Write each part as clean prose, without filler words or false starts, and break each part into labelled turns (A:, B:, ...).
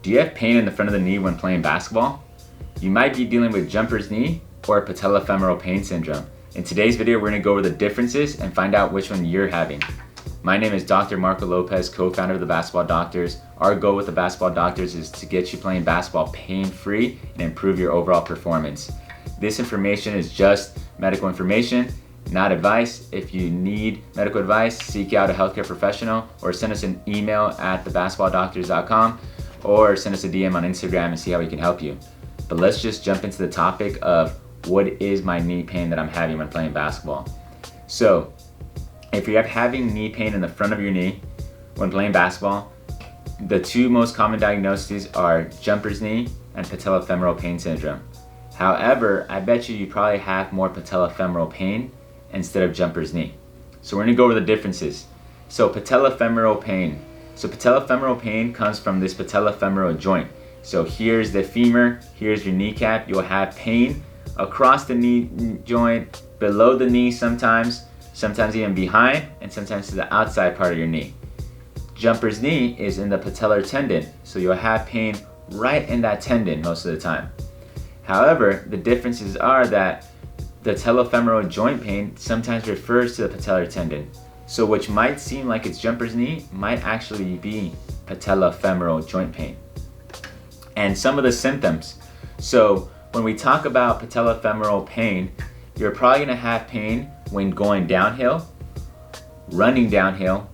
A: Do you have pain in the front of the knee when playing basketball? You might be dealing with jumper's knee or patellofemoral pain syndrome. In today's video, we're going to go over the differences and find out which one you're having. My name is Dr. Marco Lopez, co-founder of the Basketball Doctors. Our goal with the Basketball Doctors is to get you playing basketball pain-free and improve your overall performance. This information is just medical information, not advice. If you need medical advice, seek out a healthcare professional or send us an email at thebasketballdoctors.com or send us a DM on Instagram and see how we can help you. But let's just jump into the topic of what is my knee pain that I'm having when playing basketball. So, if you're having knee pain in the front of your knee when playing basketball, the two most common diagnoses are jumper's knee and patellofemoral pain syndrome. However, I bet you probably have more patellofemoral pain instead of jumper's knee. So we're going to go over the differences. So patellofemoral pain. So patellofemoral pain comes from this patellofemoral joint. So here's the femur, here's your kneecap. You'll have pain across the knee joint, below the knee sometimes even behind, and sometimes to the outside part of your knee. Jumper's knee is in the patellar tendon, so you'll have pain right in that tendon most of the time. However, the differences are that the patellofemoral joint pain sometimes refers to the patellar tendon. So which might seem like it's jumper's knee might actually be patellofemoral joint pain. And some of the symptoms. So when we talk about patellofemoral pain, you're probably going to have pain when going downhill, running downhill,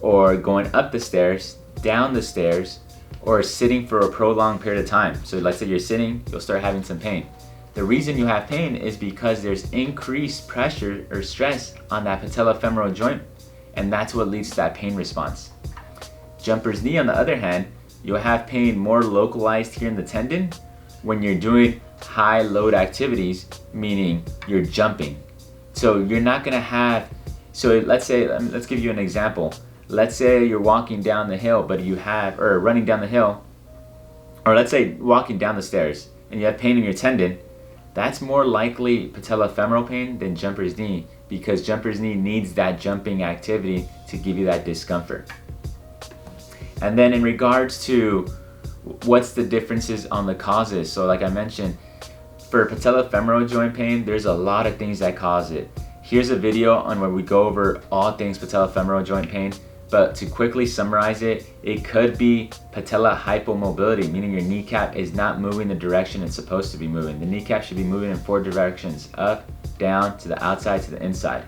A: or going up the stairs, down the stairs, or sitting for a prolonged period of time. So let's say you're sitting, you'll start having some pain. The reason you have pain is because there's increased pressure or stress on that patellofemoral joint, and that's what leads to that pain response. Jumper's knee, on the other hand, you'll have pain more localized here in the tendon when you're doing high load activities, meaning you're jumping. So you're not gonna have, so let's give you an example. Let's say you're walking down the hill, but or running down the hill, or let's say walking down the stairs and you have pain in your tendon. That's more likely patellofemoral pain than jumper's knee, because jumper's knee needs that jumping activity to give you that discomfort. And then in regards to what's the differences on the causes, so like I mentioned, for patellofemoral joint pain, there's a lot of things that cause it. Here's a video on where we go over all things patellofemoral joint pain, but to quickly summarize it, it could be patella hypomobility, meaning your kneecap is not moving the direction it's supposed to be moving. The kneecap should be moving in 4 directions, up, down, to the outside, to the inside.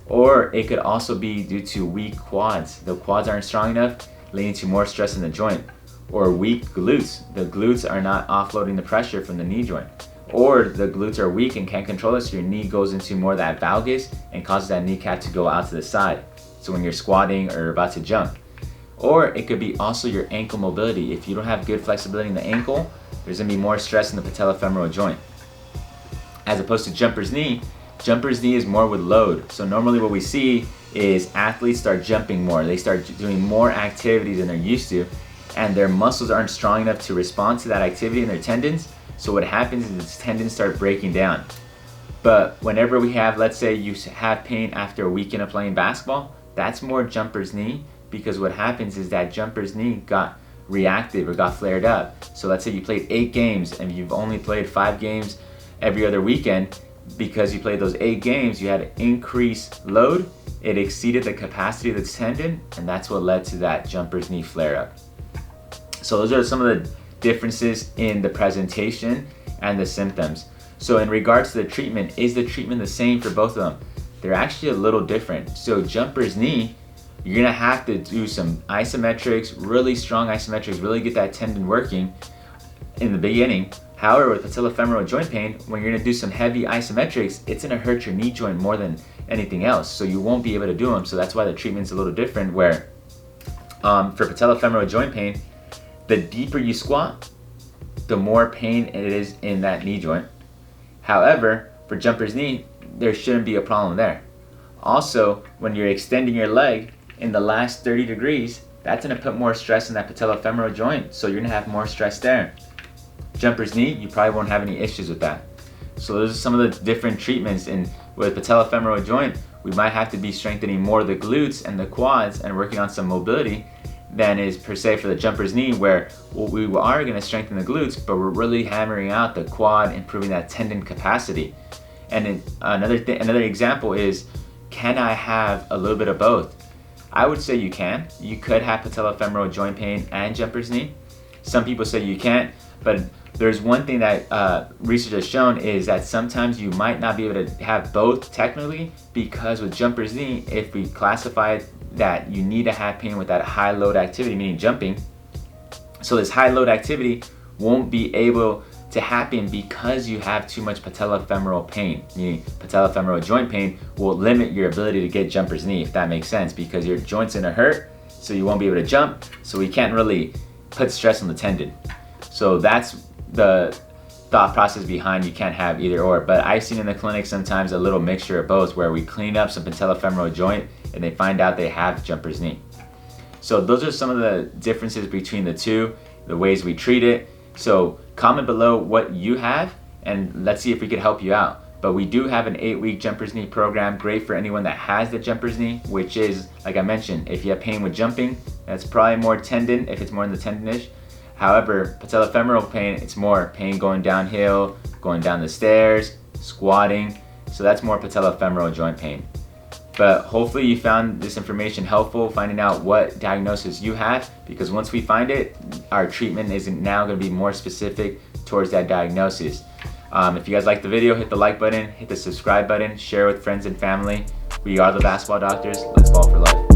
A: Or it could also be due to weak quads. The quads aren't strong enough, leading to more stress in the joint. Or weak glutes. The glutes are not offloading the pressure from the knee joint. Or the glutes are weak and can't control it, so your knee goes into more of that valgus and causes that kneecap to go out to the side. So when you're squatting or about to jump. Or it could be also your ankle mobility. If you don't have good flexibility in the ankle, there's gonna be more stress in the patellofemoral joint. As opposed to jumper's knee is more with load. So normally what we see is athletes start jumping more. They start doing more activity than they're used to, and their muscles aren't strong enough to respond to that activity in their tendons. So what happens is its tendons start breaking down. But whenever we have, let's say you have pain after a weekend of playing basketball, that's more jumper's knee, because what happens is that jumper's knee got reactive or got flared up. So let's say you played 8 games and you've only played 5 games every other weekend. Because you played those 8 games, you had increased load, it exceeded the capacity of the tendon, and that's what led to that jumper's knee flare up. So those are some of the differences in the presentation and the symptoms. So in regards to the treatment, is the treatment the same for both of them? They're actually a little different. So jumper's knee, you're gonna have to do some isometrics, really strong isometrics, really get that tendon working in the beginning. However, with patellofemoral joint pain, when you're gonna do some heavy isometrics, it's gonna hurt your knee joint more than anything else. So you won't be able to do them. So that's why the treatment's a little different, where for patellofemoral joint pain, the deeper you squat, the more pain it is in that knee joint. However, for jumper's knee, there shouldn't be a problem there. Also, when you're extending your leg in the last 30 degrees, that's gonna put more stress in that patellofemoral joint, so you're gonna have more stress there. Jumper's knee, you probably won't have any issues with that. So those are some of the different treatments. And with patellofemoral joint, we might have to be strengthening more of the glutes and the quads and working on some mobility. than is per se for the jumper's knee, where we are going to strengthen the glutes, but we're really hammering out the quad, improving that tendon capacity. And another example is, can I have a little bit of both? I would say you can. You could have patellofemoral joint pain and jumper's knee. Some people say you can't, but there's one thing that research has shown is that sometimes you might not be able to have both technically, because with jumper's knee, if we classify that you need to have pain with that high load activity, meaning jumping, so this high load activity won't be able to happen because you have too much patellofemoral pain, meaning patellofemoral joint pain will limit your ability to get jumper's knee, if that makes sense, because your joint's gonna hurt, so you won't be able to jump, so we can't really put stress on the tendon. So that's the thought process behind you can't have either or. But I've seen in the clinic sometimes a little mixture of both, where we clean up some patellofemoral joint and they find out they have jumper's knee. So those are some of the differences between the two, the ways we treat it. So comment below what you have and let's see if we could help you out. But we do have an 8-week jumper's knee program, great for anyone that has the jumper's knee, which is, like I mentioned, if you have pain with jumping, that's probably more tendon, if it's more in the tendonish. However, patellofemoral pain, it's more pain going downhill, going down the stairs, squatting. So that's more patellofemoral joint pain. But hopefully you found this information helpful, finding out what diagnosis you have, because once we find it, our treatment is now going to be more specific towards that diagnosis. If you guys like the video, hit the like button, hit the subscribe button, share with friends and family. We are the Basketball Doctors. Let's ball for life.